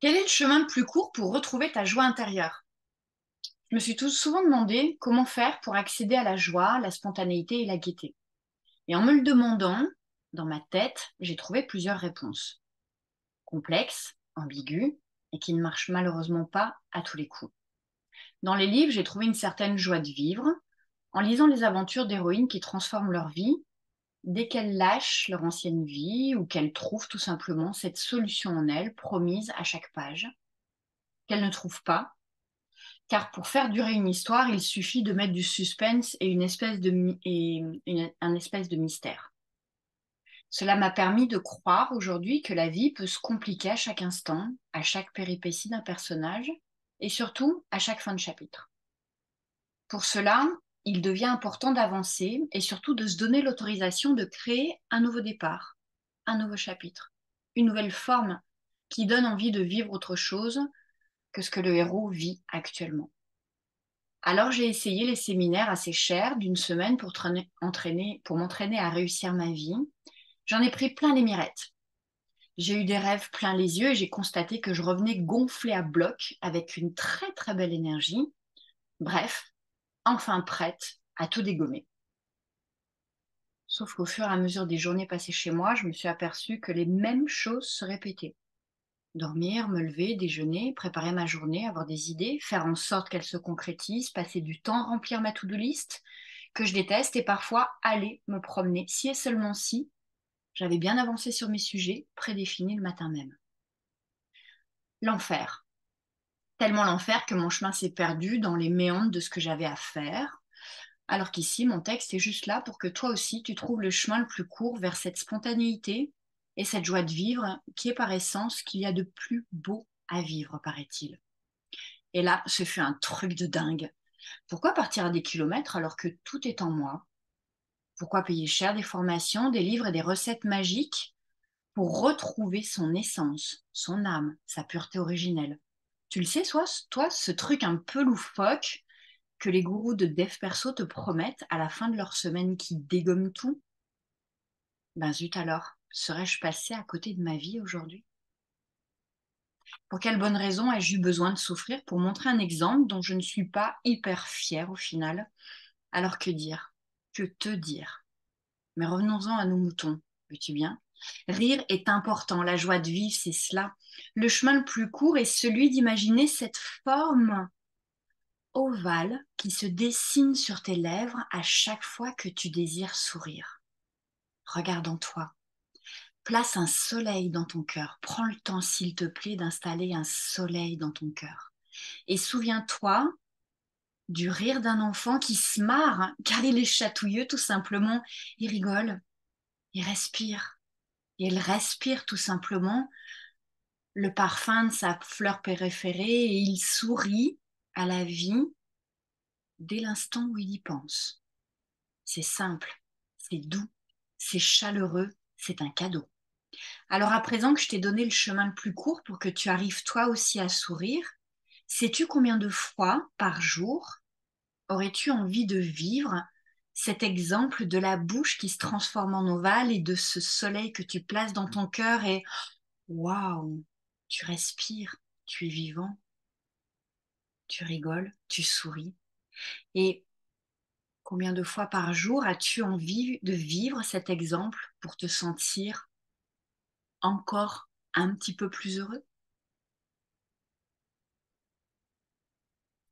Quel est le chemin le plus court pour retrouver ta joie intérieure? Je me suis tout souvent demandé comment faire pour accéder à la joie, la spontanéité et la gaieté. Et en me le demandant, dans ma tête, j'ai trouvé plusieurs réponses. Complexes, ambiguës, et qui ne marchent malheureusement pas à tous les coups. Dans les livres, j'ai trouvé une certaine joie de vivre, en lisant les aventures d'héroïnes qui transforment leur vie, dès qu'elles lâchent leur ancienne vie ou qu'elles trouvent tout simplement cette solution en elles, promise à chaque page, qu'elles ne trouvent pas. Car pour faire durer une histoire, il suffit de mettre du suspense et un espèce de mystère. Cela m'a permis de croire aujourd'hui que la vie peut se compliquer à chaque instant, à chaque péripétie d'un personnage, et surtout à chaque fin de chapitre. Pour cela, il devient important d'avancer et surtout de se donner l'autorisation de créer un nouveau départ, un nouveau chapitre, une nouvelle forme qui donne envie de vivre autre chose que ce que le héros vit actuellement. Alors j'ai essayé les séminaires assez chers d'une semaine pour m'entraîner à réussir ma vie. J'en ai pris plein les mirettes. J'ai eu des rêves plein les yeux et j'ai constaté que je revenais gonflée à bloc avec une très très belle énergie. Bref, enfin prête à tout dégommer. Sauf qu'au fur et à mesure des journées passées chez moi, je me suis aperçue que les mêmes choses se répétaient. Dormir, me lever, déjeuner, préparer ma journée, avoir des idées, faire en sorte qu'elles se concrétisent, passer du temps à remplir ma to-do list, que je déteste, et parfois aller me promener, si et seulement si j'avais bien avancé sur mes sujets prédéfinis le matin même. L'enfer. Tellement l'enfer que mon chemin s'est perdu dans les méandres de ce que j'avais à faire, alors qu'ici, mon texte est juste là pour que toi aussi, tu trouves le chemin le plus court vers cette spontanéité et cette joie de vivre qui est par essence ce qu'il y a de plus beau à vivre, paraît-il. Et là, ce fut un truc de dingue. Pourquoi partir à des kilomètres alors que tout est en moi? Pourquoi payer cher des formations, des livres et des recettes magiques pour retrouver son essence, son âme, sa pureté originelle? Tu le sais, toi, ce truc un peu loufoque que les gourous de dev perso te promettent à la fin de leur semaine qui dégomme tout? Ben zut alors, serais-je passée à côté de ma vie aujourd'hui? Pour quelle bonne raison ai-je eu besoin de souffrir pour montrer un exemple dont je ne suis pas hyper fière au final? Alors que dire? Que te dire? Mais revenons-en à nos moutons, veux-tu bien? Rire est important, la joie de vivre, c'est cela. Le chemin le plus court est celui d'imaginer cette forme ovale qui se dessine sur tes lèvres à chaque fois que tu désires sourire. Regarde en toi. Place un soleil dans ton cœur. Prends le temps, s'il te plaît, d'installer un soleil dans ton cœur. Et souviens-toi du rire d'un enfant qui se marre, car il est chatouilleux tout simplement. Il rigole, il respire. Et il respire tout simplement le parfum de sa fleur préférée et il sourit à la vie dès l'instant où il y pense. C'est simple, c'est doux, c'est chaleureux, c'est un cadeau. Alors à présent que je t'ai donné le chemin le plus court pour que tu arrives toi aussi à sourire, sais-tu combien de fois par jour aurais-tu envie de vivre cet exemple de la bouche qui se transforme en ovale et de ce soleil que tu places dans ton cœur et waouh, tu respires, tu es vivant, tu rigoles, tu souris. Et combien de fois par jour as-tu envie de vivre cet exemple pour te sentir encore un petit peu plus heureux?